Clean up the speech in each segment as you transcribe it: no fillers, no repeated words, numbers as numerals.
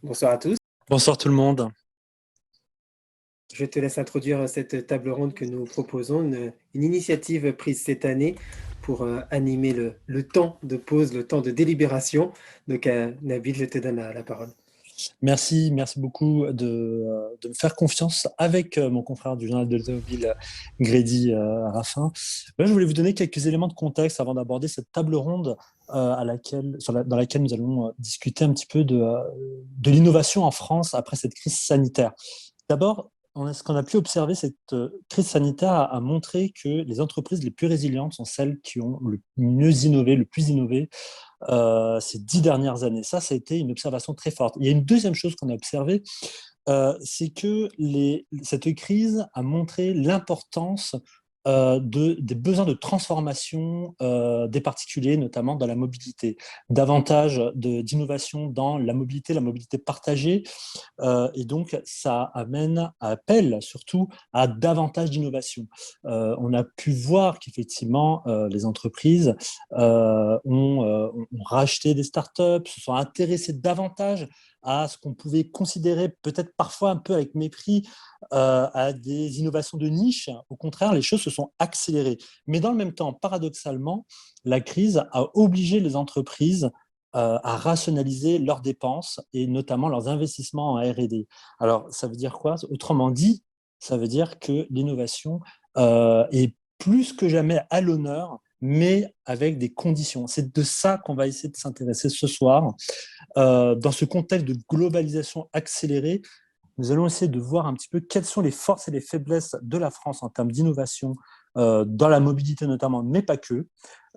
Bonsoir à tous. Bonsoir tout le monde. Je te laisse introduire cette table ronde que nous proposons, une initiative prise cette année pour animer le temps de pause, le temps de délibération. Donc, Nabil, je te donne la parole. Merci beaucoup de me faire confiance avec mon confrère du journal de l'automobile, Grady Raffin. Là, je voulais vous donner quelques éléments de contexte avant d'aborder cette table ronde dans laquelle nous allons discuter un petit peu de l'innovation en France après cette crise sanitaire. D'abord, ce qu'on a pu observer, cette crise sanitaire a montré que les entreprises les plus résilientes sont celles qui ont le mieux innové, le plus innové ces 10 dernières années. Ça a été une observation très forte. Il y a une deuxième chose qu'on a observée, c'est que cette crise a montré l'importance des besoins de transformation des particuliers, notamment dans la mobilité. Davantage d'innovation dans la mobilité partagée, et donc, ça appelle surtout à davantage d'innovation. On a pu voir qu'effectivement, les entreprises ont racheté des startups, se sont intéressées davantage à ce qu'on pouvait considérer peut-être parfois un peu avec mépris à des innovations de niche. Au contraire, les choses se sont accélérées. Mais dans le même temps, paradoxalement, la crise a obligé les entreprises à rationaliser leurs dépenses et notamment leurs investissements en R&D. Alors, ça veut dire quoi? Autrement dit, ça veut dire que l'innovation est plus que jamais à l'honneur, mais avec des conditions. C'est de ça qu'on va essayer de s'intéresser ce soir. Dans ce contexte de globalisation accélérée, nous allons essayer de voir un petit peu quelles sont les forces et les faiblesses de la France en termes d'innovation, dans la mobilité notamment, mais pas que.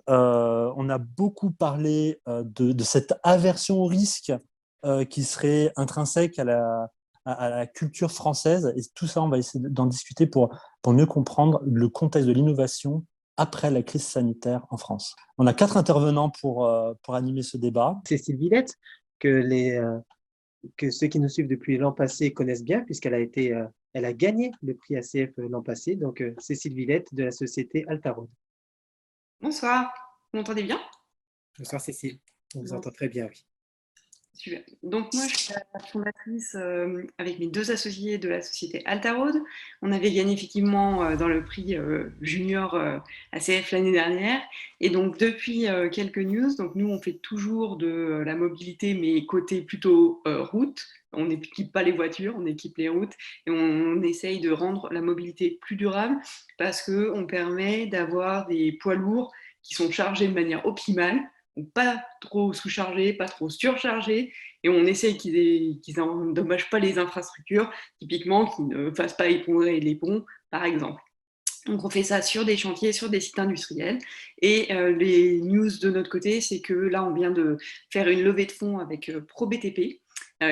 On a beaucoup parlé de cette aversion au risque qui serait intrinsèque à la culture française. Et tout ça, on va essayer d'en discuter pour mieux comprendre le contexte de l'innovation après la crise sanitaire en France. On a 4 intervenants pour animer ce débat. Cécile Villette, que ceux qui nous suivent depuis l'an passé connaissent bien, elle a gagné le prix ACF l'an passé. Donc, Cécile Villette de la société Altarod. Bonsoir, vous m'entendez bien? Bonsoir Cécile, on vous Bon, entend très bien, oui. super. Donc moi, je suis la fondatrice avec mes deux associés de la société Altarod. On avait gagné effectivement dans le prix junior ACF l'année dernière. Et donc depuis quelques news, donc nous on fait toujours de la mobilité, mais côté plutôt route. On n'équipe pas les voitures, on équipe les routes et on essaye de rendre la mobilité plus durable parce qu'on permet d'avoir des poids lourds qui sont chargés de manière optimale, donc pas trop sous-chargés, pas trop surchargés, et on essaye qu'ils n'endommagent pas les infrastructures, typiquement qu'ils ne fassent pas effondrer les ponts, par exemple. Donc on fait ça sur des chantiers, sur des sites industriels. Et les news de notre côté, c'est que là, on vient de faire une levée de fonds avec ProBTP,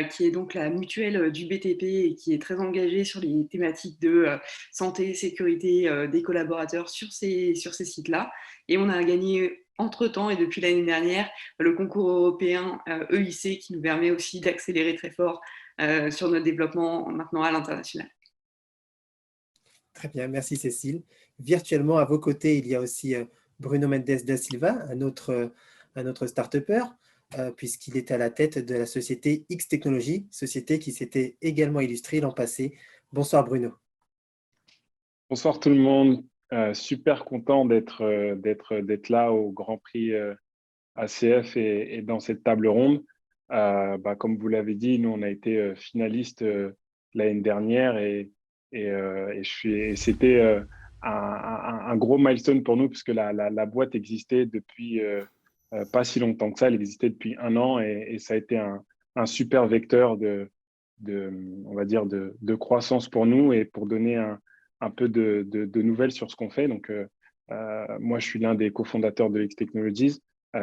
qui est donc la mutuelle du BTP et qui est très engagée sur les thématiques de santé et sécurité des collaborateurs sur ces sites-là. Et on a gagné entre-temps et depuis l'année dernière le concours européen EIC qui nous permet aussi d'accélérer très fort sur notre développement maintenant à l'international. Très bien, merci Cécile. Virtuellement, à vos côtés, il y a aussi Bruno Mendes da Silva, un autre start-upper, puisqu'il est à la tête de la société X Technologies, société qui s'était également illustrée l'an passé. Bonsoir Bruno. Bonsoir tout le monde. Super content d'être là au Grand Prix ACF et dans cette table ronde. Comme vous l'avez dit, nous on a été finaliste l'année dernière et c'était un gros milestone pour nous parce que la boîte existait depuis pas si longtemps que ça. Elle existait depuis 1 an et ça a été un super vecteur on va dire de croissance pour nous et pour donner un peu de nouvelles sur ce qu'on fait. Donc, moi, je suis l'un des cofondateurs de X Technologies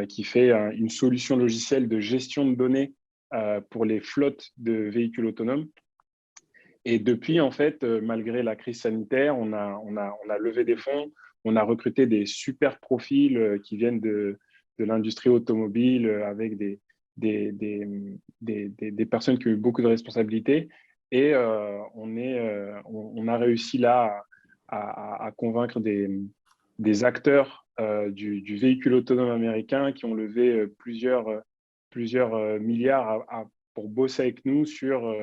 qui fait une solution logicielle de gestion de données pour les flottes de véhicules autonomes. Et depuis, en fait, malgré la crise sanitaire, on a levé des fonds, on a recruté des super profils qui viennent de l'industrie automobile avec des personnes qui ont eu beaucoup de responsabilités. Et on a réussi là à convaincre des acteurs du véhicule autonome américain qui ont levé plusieurs milliards pour bosser avec nous sur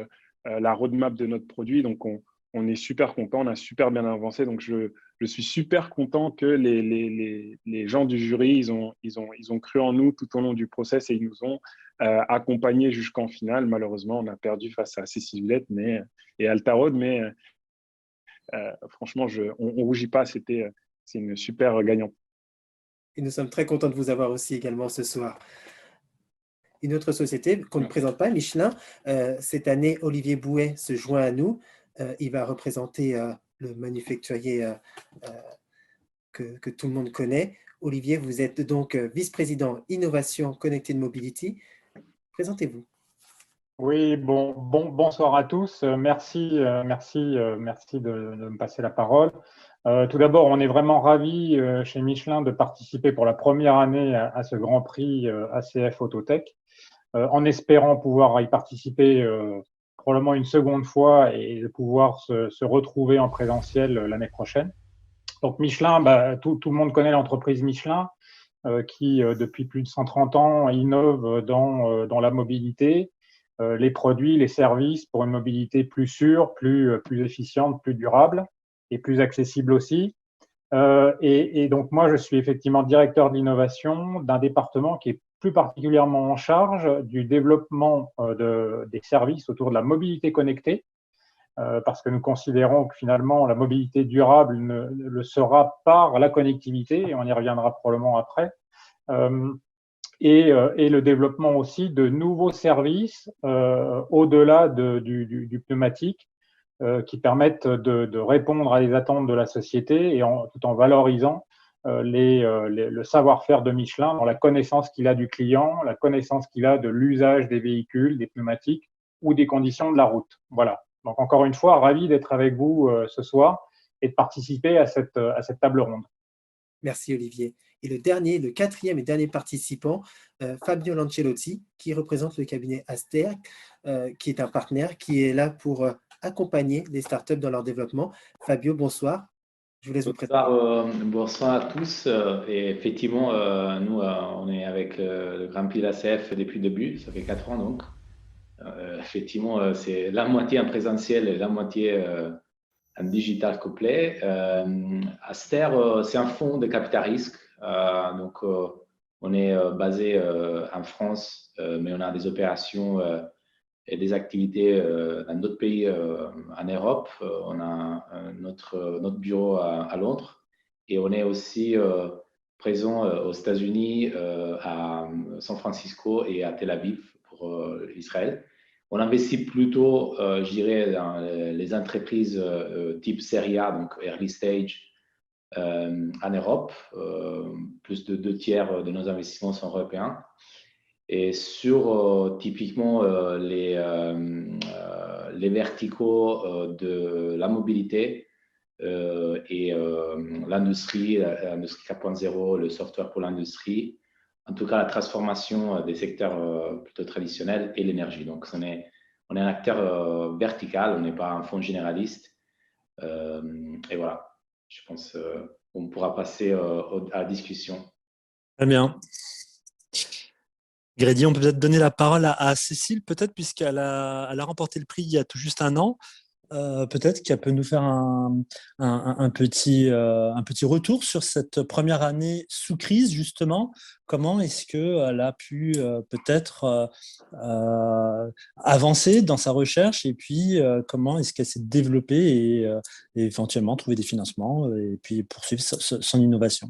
la roadmap de notre produit. Donc, on est super content, on a super bien avancé. Donc, je suis super content que les gens du jury, ils ont cru en nous tout au long du process et ils nous ont accompagnés jusqu'en finale. Malheureusement, on a perdu face à Cécile Villette et Altarod, mais franchement, on ne rougit pas. C'est une super gagnante. Et nous sommes très contents de vous avoir aussi également ce soir. Une autre société qu'on ne présente pas, Michelin. Cette année, Olivier Bouet se joint à nous. Il va représenter le manufacturier que tout le monde connaît. Olivier, vous êtes donc vice-président Innovation Connected Mobility. Présentez-vous. Oui, bonsoir à tous. Merci de me passer la parole. Tout d'abord, on est vraiment ravis chez Michelin de participer pour la première année à ce Grand Prix ACF Autotech, en espérant pouvoir y participer probablement une seconde fois et de pouvoir se retrouver en présentiel l'année prochaine. Donc Michelin, tout le monde connaît l'entreprise Michelin qui, depuis plus de 130 ans, innove dans la mobilité, les produits, les services pour une mobilité plus sûre, plus efficiente, plus durable et plus accessible aussi. Et donc moi, je suis effectivement directeur de l'innovation d'un département qui est plus particulièrement en charge du développement des services autour de la mobilité connectée, parce que nous considérons que finalement la mobilité durable ne le sera par la connectivité, et on y reviendra probablement après, et le développement aussi de nouveaux services au-delà du pneumatique, qui permettent de répondre à les attentes de la société et tout en valorisant le savoir-faire de Michelin dans la connaissance qu'il a du client, la connaissance qu'il a de l'usage des véhicules, des pneumatiques ou des conditions de la route. Voilà. Donc encore une fois, ravi d'être avec vous ce soir et de participer à cette table ronde. Merci Olivier. Et le quatrième et dernier participant, Fabio Lancellotti, qui représente le cabinet Aster, qui est un partenaire qui est là pour accompagner les startups dans leur développement. Fabio, bonsoir. Je vous laisse vous présenter. Bonsoir à tous. Et effectivement, nous, on est avec le Grand Prix de l'ACF depuis le début, ça fait 4 ans donc. Effectivement, c'est la moitié en présentiel et la moitié en digital complet. Aster, c'est un fonds de capital risque. Donc, on est basé en France, mais on a des opérations et des activités dans d'autres pays en Europe. On a notre bureau à Londres et on est aussi présent aux États-Unis, à San Francisco et à Tel Aviv pour Israël. On investit plutôt, je dirais, dans les entreprises type Serie A, donc early stage, en Europe. Plus de 2/3 de nos investissements sont européens. Et sur typiquement les verticaux de la mobilité et l'industrie 4.0, le software pour l'industrie, en tout cas la transformation des secteurs plutôt traditionnels et l'énergie. Donc on est un acteur vertical, on n'est pas un fonds généraliste. Et voilà, je pense qu'on pourra passer à la discussion. Très bien. Grédy, on peut peut-être donner la parole à Cécile, peut-être, puisqu'elle a remporté le prix il y a tout juste un an. Peut-être qu'elle peut nous faire un petit retour sur cette première année sous crise, justement. Comment est-ce qu'elle a pu peut-être avancer dans sa recherche et puis comment est-ce qu'elle s'est développée et éventuellement trouver des financements et puis poursuivre son innovation.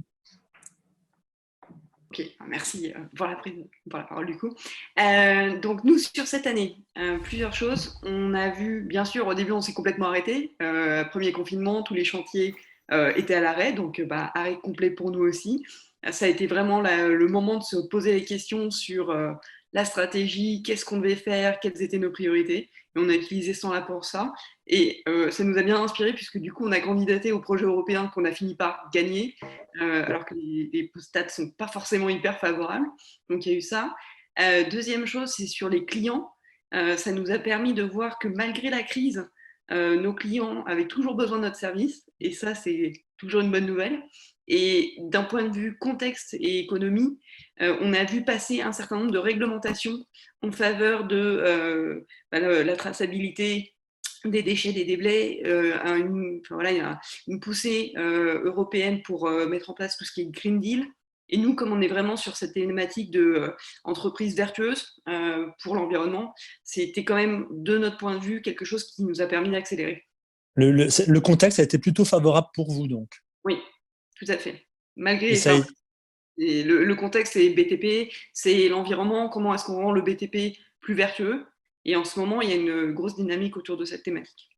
Ok, merci pour la parole du coup. Donc nous, sur cette année, plusieurs choses. On a vu, bien sûr, au début, on s'est complètement arrêté. Premier confinement, tous les chantiers étaient à l'arrêt, donc arrêt complet pour nous aussi. Ça a été vraiment le moment de se poser les questions sur la stratégie, qu'est-ce qu'on devait faire, quelles étaient nos priorités. Et on a utilisé ce temps-là pour ça. Et ça nous a bien inspiré puisque du coup, on a candidaté au projet européen qu'on a fini par gagner, alors que les stats ne sont pas forcément hyper favorables. Donc, il y a eu ça. Deuxième chose, c'est sur les clients. Ça nous a permis de voir que malgré la crise, nos clients avaient toujours besoin de notre service. Et ça, c'est toujours une bonne nouvelle. Et d'un point de vue contexte et économie, on a vu passer un certain nombre de réglementations en faveur de la traçabilité des déchets, des déblais, il y a une poussée européenne pour mettre en place tout ce qui est Green Deal. Et nous, comme on est vraiment sur cette thématique de entreprise vertueuse pour l'environnement, c'était quand même, de notre point de vue, quelque chose qui nous a permis d'accélérer. Le contexte a été plutôt favorable pour vous, donc. Oui, tout à fait. Malgré Et ça a- le contexte, c'est BTP, c'est l'environnement, comment est-ce qu'on rend le BTP plus vertueux. Et en ce moment, il y a une grosse dynamique autour de cette thématique.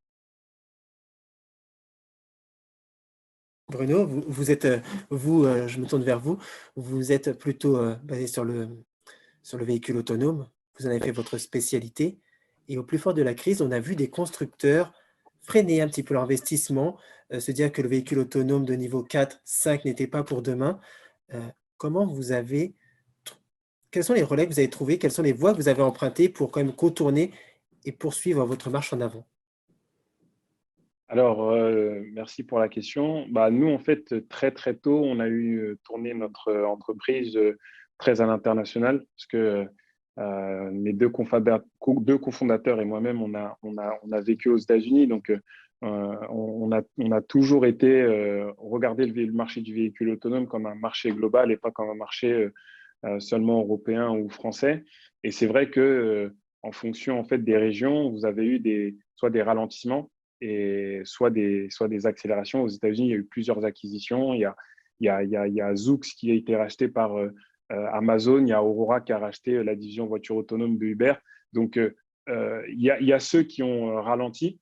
Bruno, vous êtes, je me tourne vers vous, vous êtes plutôt basé sur le véhicule autonome, vous en avez fait votre spécialité, et au plus fort de la crise, on a vu des constructeurs freiner un petit peu leur investissement, se dire que le véhicule autonome de niveau 4, 5 n'était pas pour demain. Comment quels sont les relais que vous avez trouvés, quelles sont les voies que vous avez empruntées pour quand même contourner et poursuivre votre marche en avant? Alors, merci pour la question. Bah, nous, en fait, très, très tôt, on a eu tourné notre entreprise très à l'international parce que mes deux cofondateurs et moi-même, on a vécu aux États-Unis. Donc, on a toujours été regarder le marché du véhicule autonome comme un marché global et pas comme un marché seulement européen ou français. Et c'est vrai que en fonction en fait des régions, vous avez eu soit des ralentissements et soit des accélérations. Aux États-Unis, il y a eu plusieurs acquisitions. Il y a Zoox qui a été racheté par Amazon. Il y a Aurora qui a racheté la division voiture autonome de Uber. Donc, il y a ceux qui ont ralenti,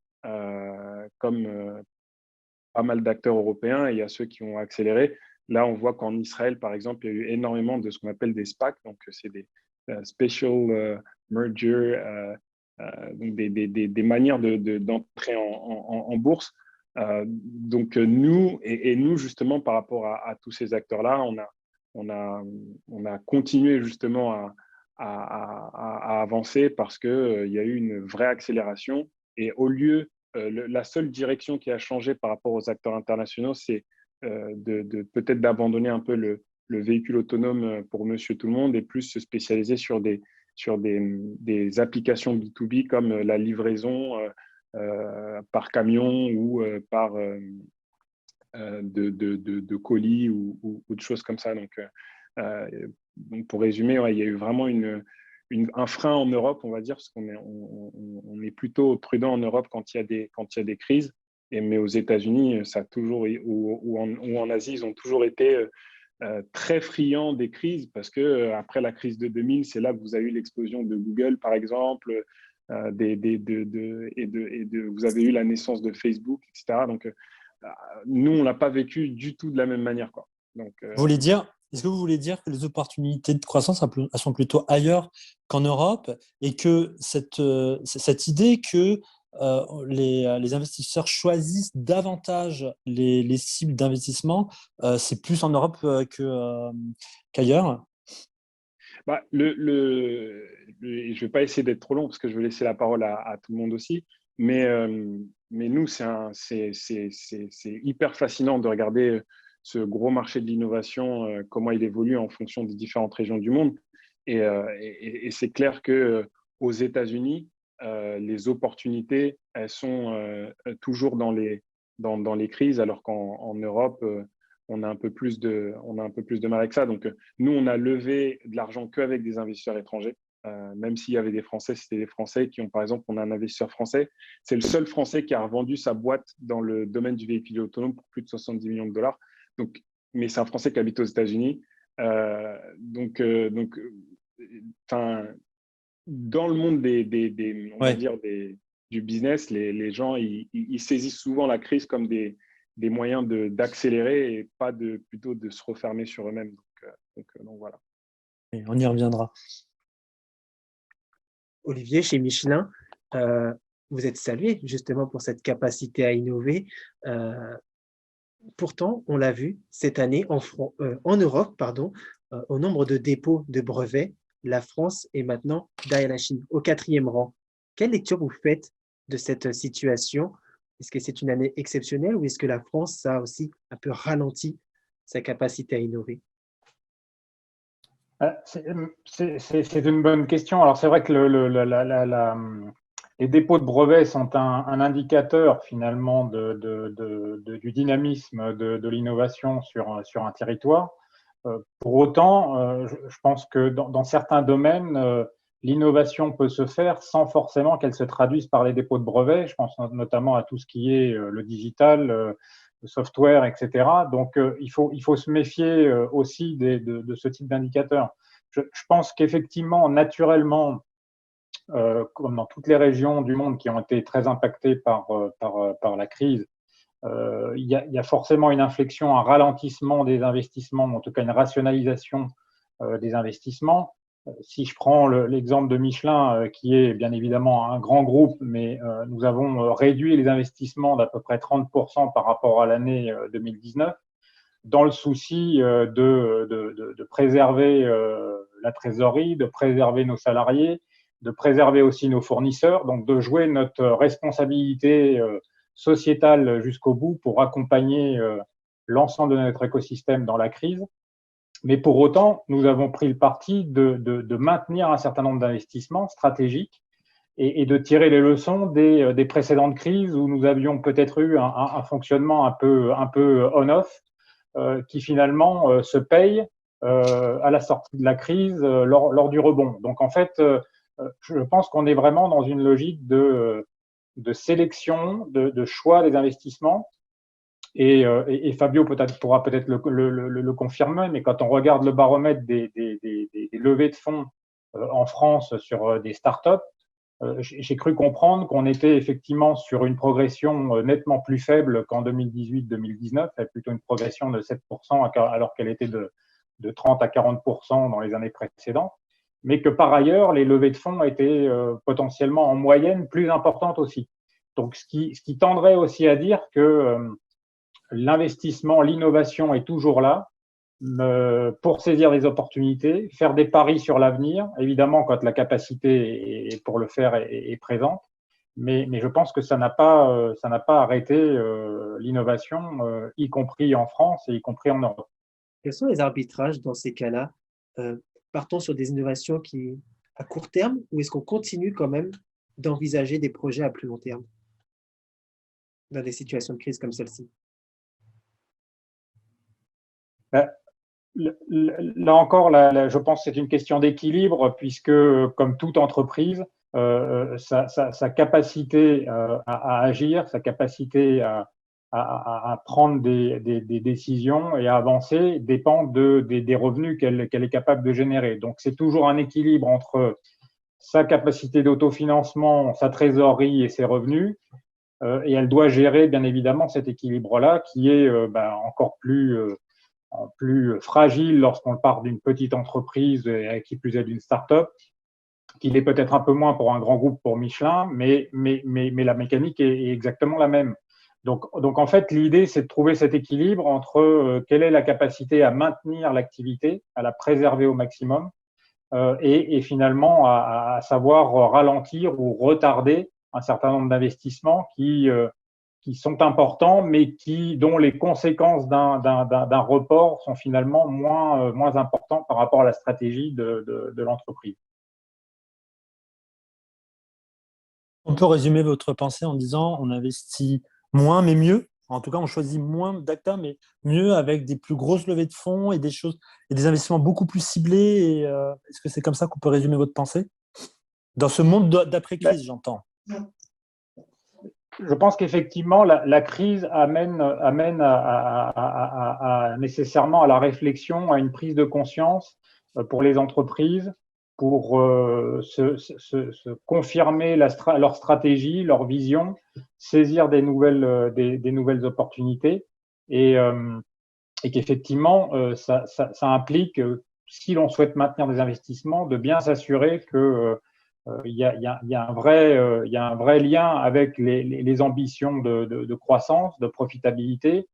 comme pas mal d'acteurs européens, et il y a ceux qui ont accéléré. Là, on voit qu'en Israël, par exemple, il y a eu énormément de ce qu'on appelle des SPAC, donc c'est des Special Merger, donc des manières d'entrer en bourse. Donc nous, et nous, justement, par rapport à tous ces acteurs-là, on a continué justement à avancer parce qu'il y a eu une vraie accélération. Et au lieu, la seule direction qui a changé par rapport aux acteurs internationaux, c'est peut-être d'abandonner un peu le véhicule autonome pour monsieur tout le monde et plus se spécialiser sur des applications B2B comme la livraison par camion ou par de colis ou de choses comme ça. Donc pour résumer, ouais, il y a eu vraiment un frein en Europe, on va dire, parce on est plutôt prudent en Europe quand il y a des crises. Mais aux États-Unis, ça a toujours, ou en Asie, ils ont toujours été très friands des crises parce que après la crise de 2000, c'est là que vous avez eu l'explosion de Google, par exemple, vous avez eu la naissance de Facebook, etc. Donc, nous, on l'a pas vécu du tout de la même manière, quoi. Donc, Est-ce que vous voulez dire que les opportunités de croissance elles sont plutôt ailleurs qu'en Europe et que cette idée que les investisseurs choisissent davantage les cibles d'investissement, c'est plus en Europe qu'ailleurs? bah, je ne vais pas essayer d'être trop long parce que je veux laisser la parole à tout le monde aussi. Mais nous, c'est hyper fascinant de regarder ce gros marché de l'innovation, comment il évolue en fonction des différentes régions du monde. Et c'est clair qu'aux États-Unis, les opportunités, elles sont toujours dans les crises, alors qu'en Europe, on a un peu plus de mal avec ça. Donc, nous, on a levé de l'argent qu'avec des investisseurs étrangers. Même s'il y avait des Français, c'était des Français qui ont, par exemple, on a un investisseur français. C'est le seul Français qui a revendu sa boîte dans le domaine du véhicule autonome pour plus de 70 millions de dollars. Donc, mais c'est un Français qui habite aux États-Unis. Dans le monde on va Ouais. dire du business, les gens, ils saisissent souvent la crise comme des moyens d'accélérer et pas plutôt de se refermer sur eux-mêmes. Donc voilà. Et on y reviendra. Olivier, chez Michelin, vous êtes salué justement pour cette capacité à innover. Pourtant, on l'a vu cette année en Europe, au nombre de dépôts de brevets, la France est maintenant derrière la Chine, au 4e rang. Quelle lecture vous faites de cette situation? Est-ce que c'est une année exceptionnelle ou est-ce que la France a aussi un peu ralenti sa capacité à innover? C'est une bonne question. Alors, c'est vrai que les dépôts de brevets sont un indicateur finalement du dynamisme de l'innovation sur un territoire. Pour autant, je pense que dans certains domaines, l'innovation peut se faire sans forcément qu'elle se traduise par les dépôts de brevets. Je pense notamment à tout ce qui est le digital, le software, etc. Donc, il faut se méfier aussi de ce type d'indicateur. Je pense qu'effectivement, naturellement, comme dans toutes les régions du monde qui ont été très impactées par la crise, il y a forcément une inflexion, un ralentissement des investissements, en tout cas une rationalisation des investissements. Si je prends l'exemple de Michelin, qui est bien évidemment un grand groupe, mais nous avons réduit les investissements d'à peu près 30% par rapport à l'année 2019, dans le souci de préserver la trésorerie, de préserver nos salariés, de préserver aussi nos fournisseurs, donc de jouer notre responsabilité sociétale jusqu'au bout pour accompagner l'ensemble de notre écosystème dans la crise. Mais pour autant, nous avons pris le parti de maintenir un certain nombre d'investissements stratégiques et de tirer les leçons des précédentes crises où nous avions peut-être eu un fonctionnement un peu on-off qui finalement se paye à la sortie de la crise lors du rebond. Donc en fait, je pense qu'on est vraiment dans une logique de sélection, de choix des investissements. Et Fabio pourra peut-être le confirmer, mais quand on regarde le baromètre des levées de fonds en France sur des startups, j'ai cru comprendre qu'on était effectivement sur une progression nettement plus faible qu'en 2018-2019, plutôt une progression de 7%, alors qu'elle était de 30 à 40% dans les années précédentes, mais que par ailleurs, les levées de fonds étaient potentiellement en moyenne plus importantes aussi. Donc, ce qui tendrait aussi à dire que l'investissement, l'innovation est toujours là pour saisir les opportunités, faire des paris sur l'avenir, évidemment quand la capacité pour le faire est présente, mais je pense que ça n'a pas arrêté l'innovation, y compris en France et y compris en Europe. Quels sont les arbitrages dans ces cas-là? Partons sur des innovations qui à court terme, ou est-ce qu'on continue quand même d'envisager des projets à plus long terme dans des situations de crise comme celle-ci? Là encore, je pense que c'est une question d'équilibre, puisque comme toute entreprise, sa capacité à agir, sa capacité à prendre des décisions et à avancer dépend des revenus qu'elle est capable de générer. Donc, c'est toujours un équilibre entre sa capacité d'autofinancement, sa trésorerie et ses revenus. Et elle doit gérer, bien évidemment, cet équilibre-là qui est encore plus fragile lorsqu'on part d'une petite entreprise et qui plus est d'une start-up, qu'il est peut-être un peu moins pour un grand groupe, pour Michelin, mais la mécanique est exactement la même. Donc en fait, l'idée, c'est de trouver cet équilibre entre quelle est la capacité à maintenir l'activité, à la préserver au maximum, et finalement à savoir ralentir ou retarder un certain nombre d'investissements qui sont importants, mais dont les conséquences d'un report sont finalement moins importantes par rapport à la stratégie de l'entreprise. On peut résumer votre pensée en disant on investit moins mais mieux. En tout cas, on choisit moins d'acteurs mais mieux avec des plus grosses levées de fonds et des investissements beaucoup plus ciblés. Est-ce que c'est comme ça qu'on peut résumer votre pensée? Dans ce monde d'après-crise, j'entends. Je pense qu'effectivement, la crise amène nécessairement à la réflexion, à une prise de conscience pour les entreprises, pour se confirmer leur stratégie, leur vision, saisir des nouvelles opportunités, et qu'effectivement, ça implique, si l'on souhaite maintenir des investissements, de bien s'assurer que il y a un vrai lien avec les ambitions de croissance, de profitabilité.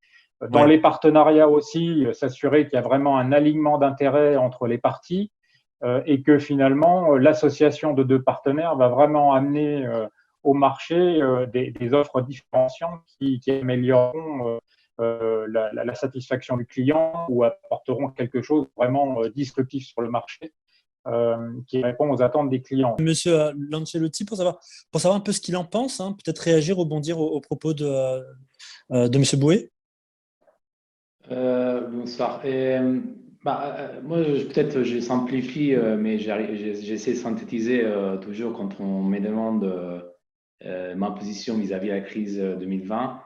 Dans les partenariats aussi, s'assurer qu'il y a vraiment un alignement d'intérêts entre les parties et que finalement, l'association de deux partenaires va vraiment amener au marché des offres différenciantes qui amélioreront la satisfaction du client ou apporteront quelque chose de vraiment disruptif sur le marché qui répond aux attentes des clients. Monsieur Lancelotti, pour savoir un peu ce qu'il en pense, hein, peut-être réagir, rebondir aux propos de Monsieur Bouet. Bonsoir. Moi, peut-être je simplifie, mais j'essaie de synthétiser toujours quand on me demande ma position vis-à-vis de la crise 2020.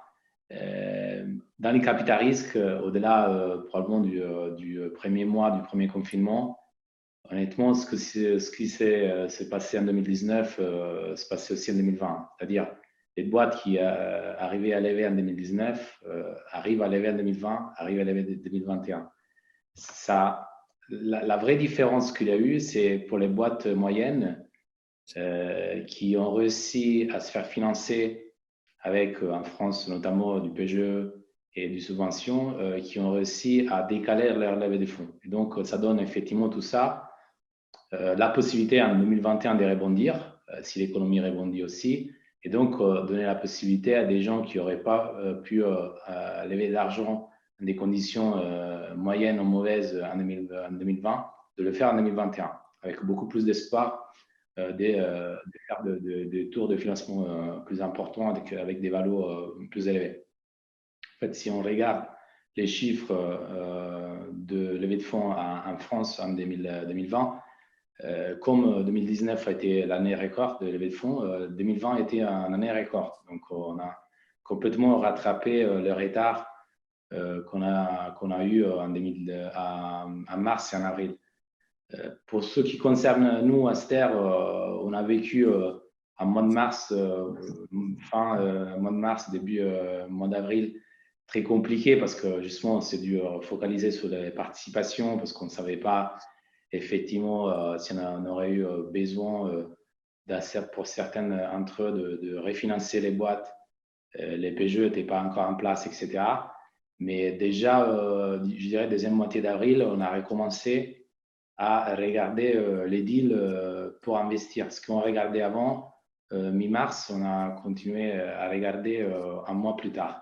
Dans les capital risques, au-delà probablement du premier mois, du premier confinement, honnêtement, ce qui s'est passé en 2019 s'est passé aussi en 2020. C'est-à-dire, les boîtes qui arrivaient à lever en 2019 arrivent à lever en 2020, arrivent à lever en 2021. La vraie différence qu'il y a eu, c'est pour les boîtes moyennes qui ont réussi à se faire financer avec, en France notamment, du PGE et du subvention, qui ont réussi à décaler leur levée de fonds. Et donc, ça donne effectivement tout ça, la possibilité en 2021 de rebondir, si l'économie rebondit aussi, et donc donner la possibilité à des gens qui n'auraient pas pu lever de l'argent dans des conditions moyennes ou mauvaises en 2020, de le faire en 2021, avec beaucoup plus d'espoir de faire des tours de financement plus importants avec des valeurs plus élevés. En fait, si on regarde les chiffres de levée de fonds en France en 2020, comme 2019 a été l'année record de levée de fonds, 2020 a été une année record. Donc, on a complètement rattrapé le retard qu'on a eu en mars et en avril. Pour ce qui concerne nous, Aster, on a vécu en mois de mars, mois de mars, début mois d'avril, très compliqué parce que justement, on s'est dû focaliser sur les participations parce qu'on ne savait pas effectivement si on aurait eu besoin pour certaines d'entre eux de refinancer les boîtes. Les PGE n'étaient pas encore en place, etc. Mais déjà, je dirais, deuxième moitié d'avril, on a recommencé à regarder les deals pour investir. Ce qu'on regardait avant, mi-mars, on a continué à regarder un mois plus tard.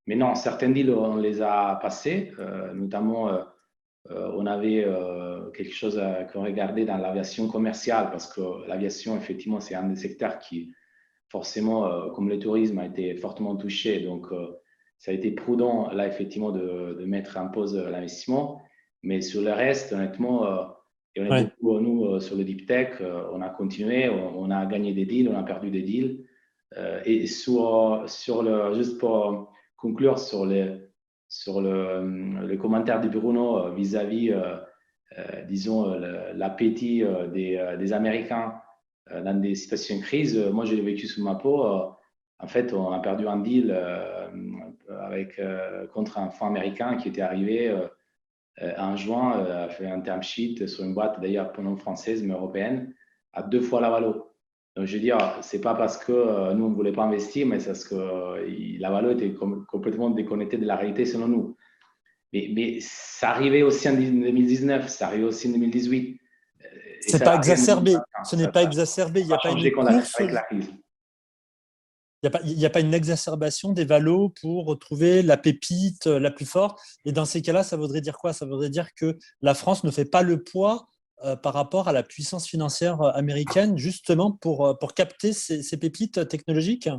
Mais non, certains deals, on les a passés, notamment on avait quelque chose qu'on regardait dans l'aviation commerciale parce que l'aviation, effectivement, c'est un des secteurs qui, forcément, comme le tourisme, a été fortement touché. Donc, ça a été prudent, là, effectivement, de mettre en pause l'investissement. Mais sur le reste, honnêtement, et on est beaucoup, nous, sur le deep tech, on a continué, on a gagné des deals, on a perdu des deals. Et juste pour conclure sur le commentaire de Bruno vis-à-vis, disons, l'appétit des Américains dans des situations de crise, moi, j'ai vécu sous ma peau. En fait, on a perdu un deal contre un fonds américain qui était arrivé en juin, a fait un term sheet sur une boîte, d'ailleurs, non française, mais européenne, à 2 fois la valo. Donc, je veux dire, ce n'est pas parce que nous, on ne voulait pas investir, mais c'est parce que la valeur était complètement déconnectée de la réalité selon nous. Mais ça arrivait aussi en 2019, ça arrivait aussi en 2018. Ce n'est pas exacerbé. Ce n'est pas exacerbé. Il n'y a pas une course. Avec la crise. Il n'y a pas une exacerbation des valos pour retrouver la pépite la plus forte. Et dans ces cas-là, ça voudrait dire quoi? Ça voudrait dire que la France ne fait pas le poids par rapport à la puissance financière américaine, justement pour capter ces pépites technologiques?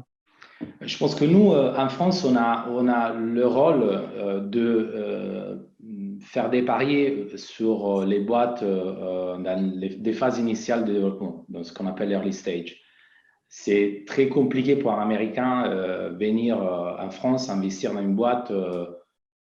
Je pense que nous, en France, on a le rôle de faire des paris sur les boîtes dans des phases initiales de développement, dans ce qu'on appelle early stage. C'est très compliqué pour un Américain venir en France, investir dans une boîte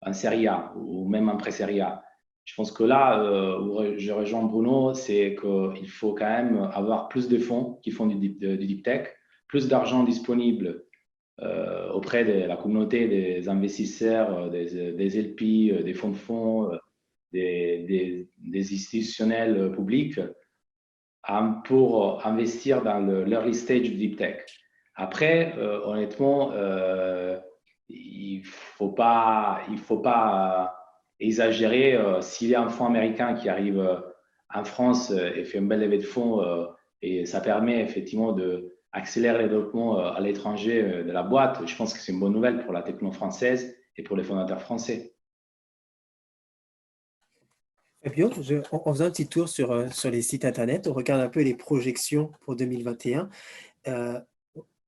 en série A ou même en pré-série A. Je pense que là, où je rejoins Bruno, c'est qu'il faut quand même avoir plus de fonds qui font du deep tech, plus d'argent disponible auprès de la communauté des investisseurs, des LP, des fonds de fonds, des institutionnels publics pour investir dans l'early stage du deep tech. Après, honnêtement, il faut pas exagérer. S'il y a un fonds américain qui arrive en France et fait une belle levée de fonds, et ça permet effectivement d'accélérer le développement à l'étranger de la boîte, je pense que c'est une bonne nouvelle pour la techno française et pour les fondateurs français. Fabio, en faisant un petit tour sur les sites internet, on regarde un peu les projections pour 2021.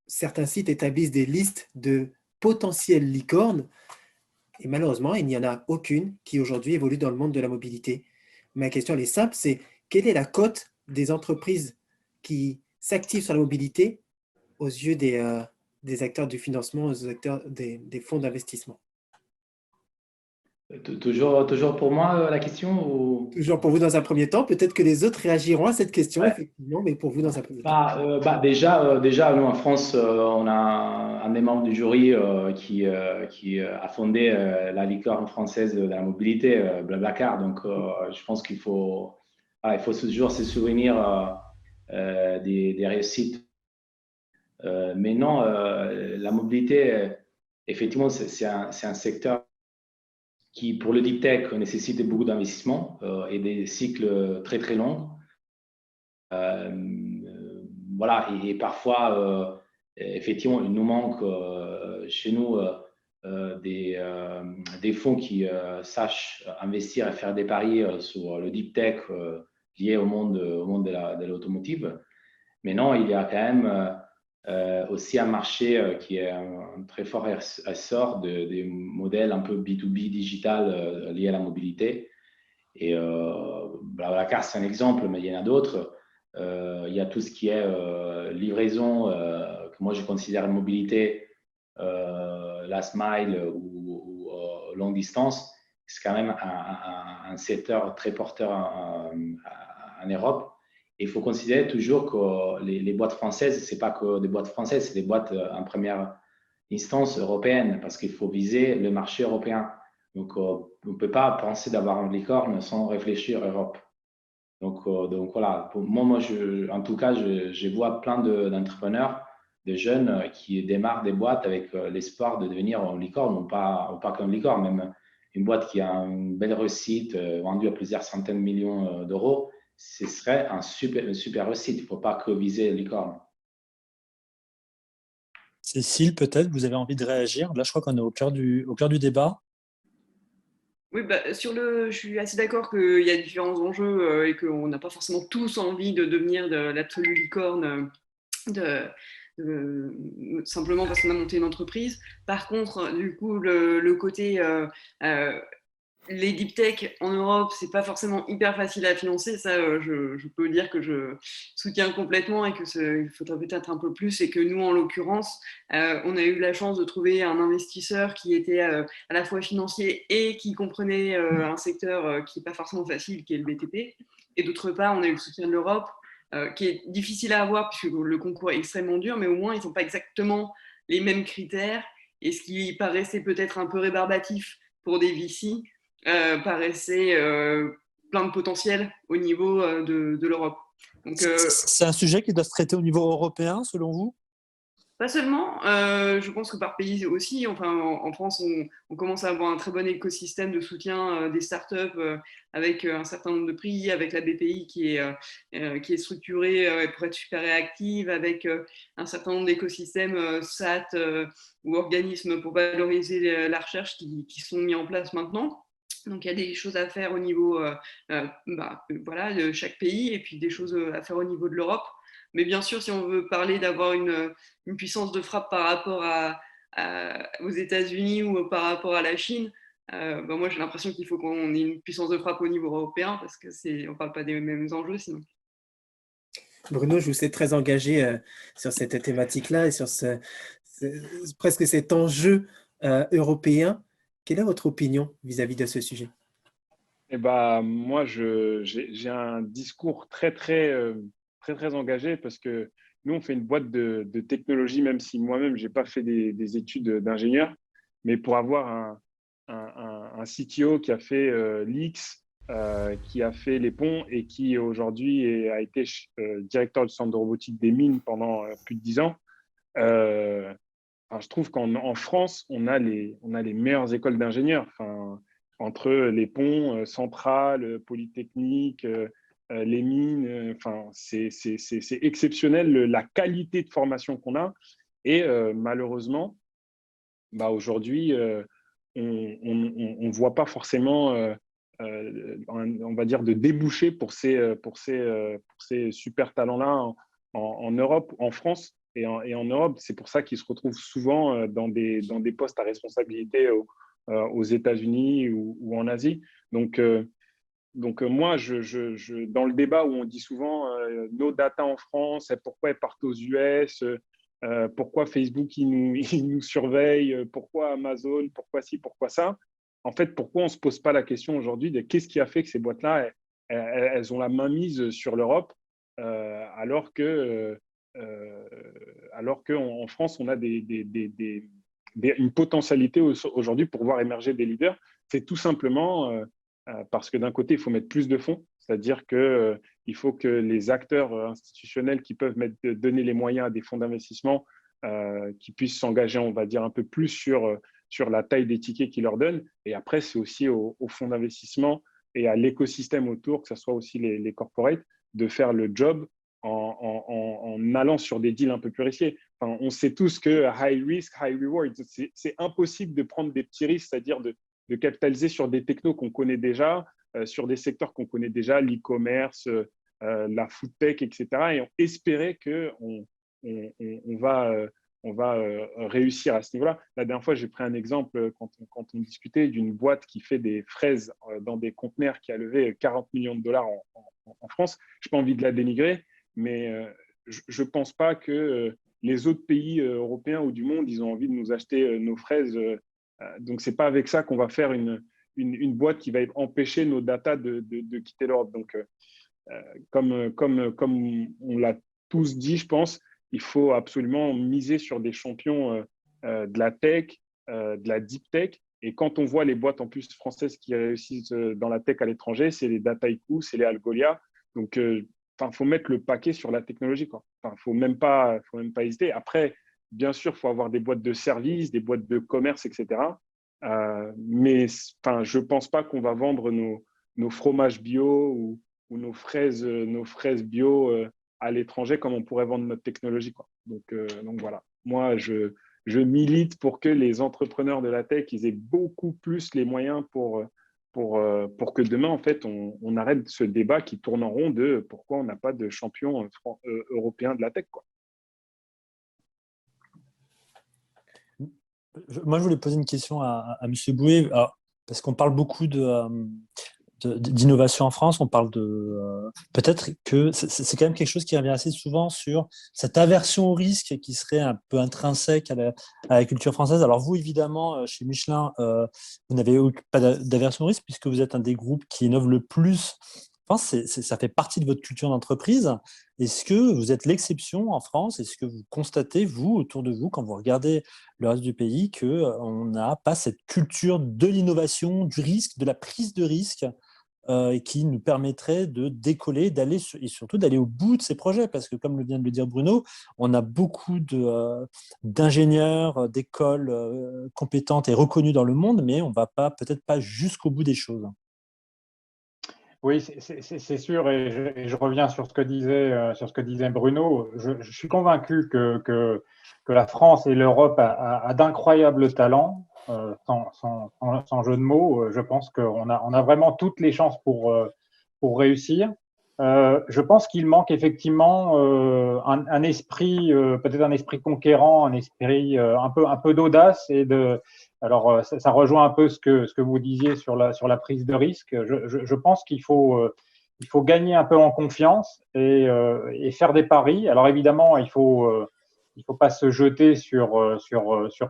Certains sites établissent des listes de potentielles licornes et malheureusement, il n'y en a aucune qui aujourd'hui évolue dans le monde de la mobilité. Ma question elle est simple, c'est quelle est la cote des entreprises qui s'activent sur la mobilité aux yeux des acteurs du financement, aux acteurs des fonds d'investissement? Toujours pour moi la question ou... Toujours pour vous dans un premier temps, peut-être que les autres réagiront à cette question, Ouais. effectivement, mais pour vous dans un premier temps. Déjà, nous en France, on a un des membres du jury qui a fondé la licorne française de la mobilité, Blablacar. Donc, je pense qu'il faut, il faut toujours se souvenir des réussites. Mais non, la mobilité, effectivement, c'est un secteur qui, pour le deep tech, nécessite beaucoup d'investissement et des cycles très, très longs. Voilà, et parfois, effectivement, il nous manque chez nous des fonds qui sachent investir et faire des paris sur le deep tech lié au monde de l'automotive. Mais non, il y a quand même aussi un marché qui est un très fort essor des modèles un peu B2B digital liés à la mobilité. Et Blablacar, c'est un exemple, mais il y en a d'autres. Il y a tout ce qui est livraison, que moi je considère une mobilité last mile ou longue distance. C'est quand même un secteur très porteur en Europe. Et il faut considérer toujours que les boîtes françaises, ce n'est pas que des boîtes françaises, c'est des boîtes en première instance européenne, parce qu'il faut viser le marché européen. Donc, on ne peut pas penser d'avoir une licorne sans réfléchir à Europe. Donc voilà, pour moi en tout cas, je vois plein d'entrepreneurs, de jeunes qui démarrent des boîtes avec l'espoir de devenir une licorne, ou pas qu'une licorne, même une boîte qui a une belle réussite, vendue à plusieurs centaines de millions d'euros. Ce serait une super réussite. Il ne faut pas que viser licorne. Cécile, peut-être, vous avez envie de réagir. Là, je crois qu'on est au cœur du débat. Oui, je suis assez d'accord qu'il y a différents enjeux et qu'on n'a pas forcément tous envie de devenir de l'absolue licorne simplement parce qu'on a monté une entreprise. Par contre, du coup, le côté les deep tech en Europe, c'est pas forcément hyper facile à financer. Ça, je peux dire que je soutiens complètement et il faudrait peut-être un peu plus. Et que nous, en l'occurrence, on a eu la chance de trouver un investisseur qui était à la fois financier et qui comprenait un secteur qui n'est pas forcément facile, qui est le BTP. Et d'autre part, on a eu le soutien de l'Europe, qui est difficile à avoir puisque le concours est extrêmement dur, mais au moins, ils n'ont pas exactement les mêmes critères. Et ce qui paraissait peut-être un peu rébarbatif pour des VC, paraissait plein de potentiel au niveau de l'Europe. C'est un sujet qui doit se traiter au niveau européen, selon vous? Pas seulement, je pense que par pays aussi. Enfin, en France, on commence à avoir un très bon écosystème de soutien des startups avec un certain nombre de prix, avec la BPI qui est structurée pour être super réactive, avec un certain nombre d'écosystèmes SAT ou organismes pour valoriser la recherche qui sont mis en place maintenant. Donc, il y a des choses à faire au niveau voilà, de chaque pays et puis des choses à faire au niveau de l'Europe. Mais bien sûr, si on veut parler d'avoir une puissance de frappe par rapport aux États-Unis ou par rapport à la Chine, moi j'ai l'impression qu'il faut qu'on ait une puissance de frappe au niveau européen parce qu'on ne parle pas des mêmes enjeux sinon. Bruno, je vous sais très engagé sur cette thématique-là et sur presque cet enjeu européen. Quelle est votre opinion vis-à-vis de ce sujet? Eh ben, moi, j'ai un discours très engagé parce que nous, on fait une boîte de technologie, même si moi-même, je n'ai pas fait des études d'ingénieur, mais pour avoir un CTO qui a fait l'X, qui a fait les ponts et qui aujourd'hui a été directeur du centre de robotique des mines pendant plus de 10 ans. Je trouve qu'en France, on a les meilleures écoles d'ingénieurs. Enfin, entre les ponts, Centrale, Polytechnique, les mines, c'est exceptionnel la qualité de formation qu'on a. Et malheureusement, aujourd'hui, on voit pas forcément, on va dire, de débouchés pour ces super talents-là en Europe, en France et en Europe. C'est pour ça qu'ils se retrouvent souvent dans des postes à responsabilité aux États-Unis ou en Asie. Donc moi, dans le débat où on dit souvent nos data en France, pourquoi elles partent aux US, pourquoi Facebook il nous surveille, pourquoi Amazon, pourquoi ci, pourquoi ça. En fait, pourquoi on ne se pose pas la question aujourd'hui de qu'est-ce qui a fait que ces boîtes-là, elles ont la main mise sur l'Europe, alors qu'en France, on a une potentialité aujourd'hui pour voir émerger des leaders. C'est tout simplement parce que d'un côté, il faut mettre plus de fonds, c'est-à-dire qu'il faut que les acteurs institutionnels qui peuvent donner les moyens à des fonds d'investissement qui puissent s'engager, on va dire, un peu plus sur la taille des tickets qu'ils leur donnent. Et après, c'est aussi aux fonds d'investissement et à l'écosystème autour, que ce soit aussi les corporates, de faire le job en allant sur des deals un peu plus risqués. Enfin, on sait tous que high risk, high reward, c'est impossible de prendre des petits risques, c'est-à-dire de capitaliser sur des technos qu'on connaît déjà, sur des secteurs qu'on connaît déjà, l'e-commerce, la food tech, etc. Et espérer qu'on va réussir à ce niveau-là. La dernière fois, j'ai pris un exemple quand on discutait d'une boîte qui fait des fraises dans des conteneurs qui a levé 40 millions de dollars en France. Je n'ai pas envie de la dénigrer, mais je ne pense pas que les autres pays européens ou du monde, ils ont envie de nous acheter nos fraises. Donc, ce n'est pas avec ça qu'on va faire une boîte qui va empêcher nos datas de quitter l'Europe. Donc, comme on l'a tous dit, je pense, il faut absolument miser sur des champions de la tech, de la deep tech. Et quand on voit les boîtes en plus françaises qui réussissent dans la tech à l'étranger, c'est les Dataiku, c'est les Algolia. Donc, il faut mettre le paquet sur la technologie, quoi. Faut même pas hésiter. Après, bien sûr, il faut avoir des boîtes de services, des boîtes de commerce, etc. Mais je ne pense pas qu'on va vendre nos fromages bio ou nos fraises bio à l'étranger comme on pourrait vendre notre technologie, quoi. Donc voilà. Moi, je milite pour que les entrepreneurs de la tech ils aient beaucoup plus les moyens pour que demain, en fait, on arrête ce débat qui tourne en rond de pourquoi on n'a pas de champion européen de la tech, quoi. Moi, je voulais poser une question à M. Bouet, parce qu'on parle beaucoup d'innovation en France, on parle peut-être que c'est quand même quelque chose qui revient assez souvent sur cette aversion au risque qui serait un peu intrinsèque à la culture française. Alors vous, évidemment, chez Michelin, vous n'avez pas d'aversion au risque puisque vous êtes un des groupes qui innove le plus. Enfin, ça fait partie de votre culture d'entreprise. Est-ce que vous êtes l'exception en France? Est-ce que vous constatez, vous, autour de vous, quand vous regardez le reste du pays, qu'on n'a pas cette culture de l'innovation, du risque, de la prise de risque qui nous permettrait de décoller, et surtout d'aller au bout de ces projets? Parce que, comme vient de le dire Bruno, on a beaucoup d'ingénieurs, d'écoles compétentes et reconnues dans le monde, mais on ne va peut-être pas jusqu'au bout des choses. Oui, c'est sûr, et je reviens sur ce que disait Bruno. Je suis convaincu que la France et l'Europe a d'incroyables talents, sans jeu de mots. Je pense qu'on a vraiment toutes les chances pour réussir. Je pense qu'il manque effectivement un esprit, peut-être un esprit conquérant, un esprit un peu d'audace Alors, ça rejoint un peu ce que vous disiez sur la prise de risque. Je pense qu'il faut gagner un peu en confiance et faire des paris. Alors, évidemment, il faut pas se jeter sur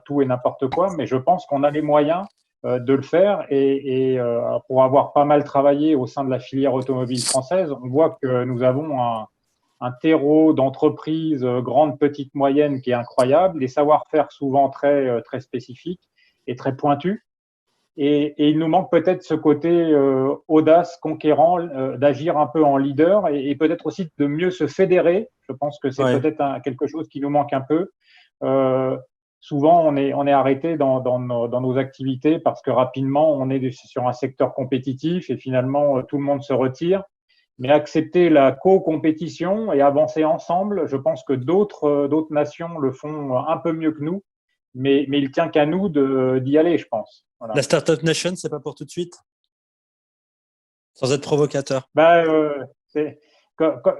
tout et n'importe quoi, mais je pense qu'on a les moyens de le faire. Et pour avoir pas mal travaillé au sein de la filière automobile française, on voit que nous avons un terreau d'entreprises grandes, petites, moyennes qui est incroyable, des savoir-faire souvent très, très spécifiques et très pointu. Et il nous manque peut-être ce côté audace, conquérant, d'agir un peu en leader et peut-être aussi de mieux se fédérer. Je pense que c'est peut-être quelque chose qui nous manque un peu. Souvent, on est arrêté dans nos activités parce que rapidement, on est sur un secteur compétitif et finalement, tout le monde se retire. Mais accepter la co-compétition et avancer ensemble, je pense que d'autres nations le font un peu mieux que nous. Mais il tient qu'à nous d'y aller, je pense. Voilà. La Startup Nation, c'est pas pour tout de suite? Sans être provocateur.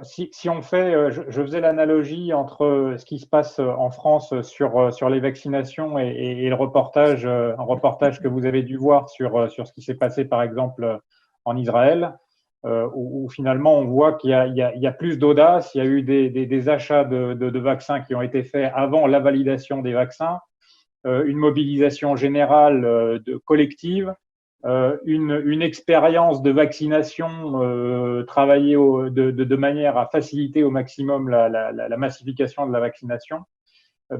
Si on fait, je faisais l'analogie entre ce qui se passe en France sur les vaccinations et le reportage, un reportage que vous avez dû voir sur ce qui s'est passé par exemple en Israël, où finalement on voit qu'il y a plus d'audace, il y a eu des achats de vaccins qui ont été faits avant la validation des vaccins, une mobilisation générale collective. Une expérience de vaccination travaillée de manière à faciliter au maximum la massification de la vaccination,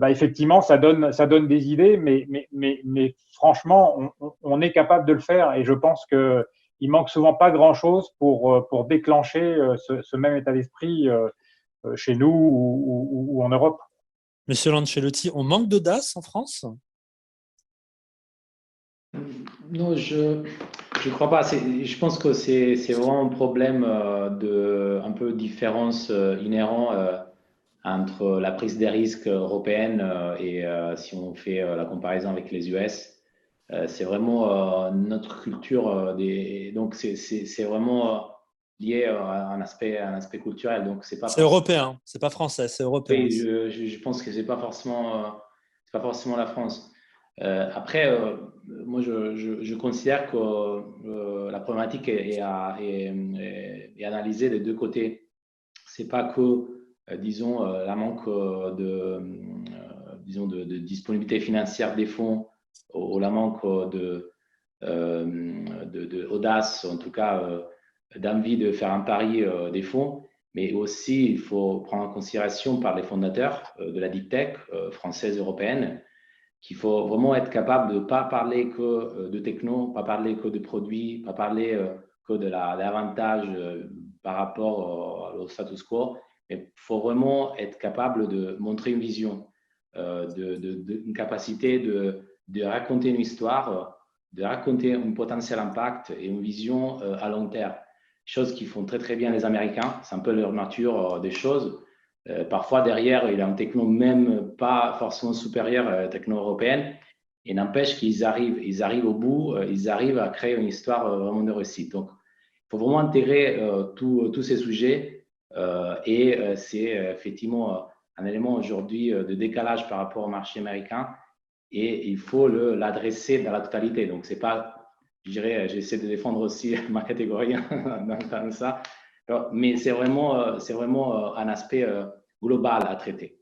effectivement, ça donne des idées, mais franchement, on est capable de le faire et je pense qu'il manque souvent pas grand-chose pour déclencher ce même état d'esprit chez nous ou en Europe. Monsieur Lancelotti, on manque d'audace en France? Non, je crois pas. Je pense que c'est vraiment un problème un peu différence inhérent entre la prise des risques européenne et si on fait la comparaison avec les US. C'est vraiment notre culture donc c'est vraiment lié à un aspect culturel. Donc c'est européen, c'est pas français, c'est européen. Oui, je pense que c'est pas forcément la France. Après, moi, je considère que la problématique est analysée des deux côtés. C'est pas que, disons, la manque de disponibilité financière des fonds ou la manque d'audace, en tout cas, d'envie de faire un pari des fonds. Mais aussi, il faut prendre en considération par les fondateurs de la deep tech française, européenne, qu'il faut vraiment être capable de ne pas parler que de techno, pas parler que de produits, pas parler que de l'avantage par rapport au status quo, mais il faut vraiment être capable de montrer une vision, une capacité de raconter une histoire, de raconter un potentiel impact et une vision à long terme. Chose qu'ils font très très bien les Américains, c'est un peu leur nature des choses. Parfois derrière, il y a un techno même pas forcément supérieur à la techno européenne, et n'empêche qu'ils arrivent au bout, ils arrivent à créer une histoire vraiment de réussite. Donc, il faut vraiment intégrer tous ces sujets et c'est effectivement un élément aujourd'hui de décalage par rapport au marché américain et il faut l'adresser dans la totalité. Donc, c'est pas, je dirais, j'essaie de défendre aussi ma catégorie dans ça, mais c'est vraiment un aspect global à traiter.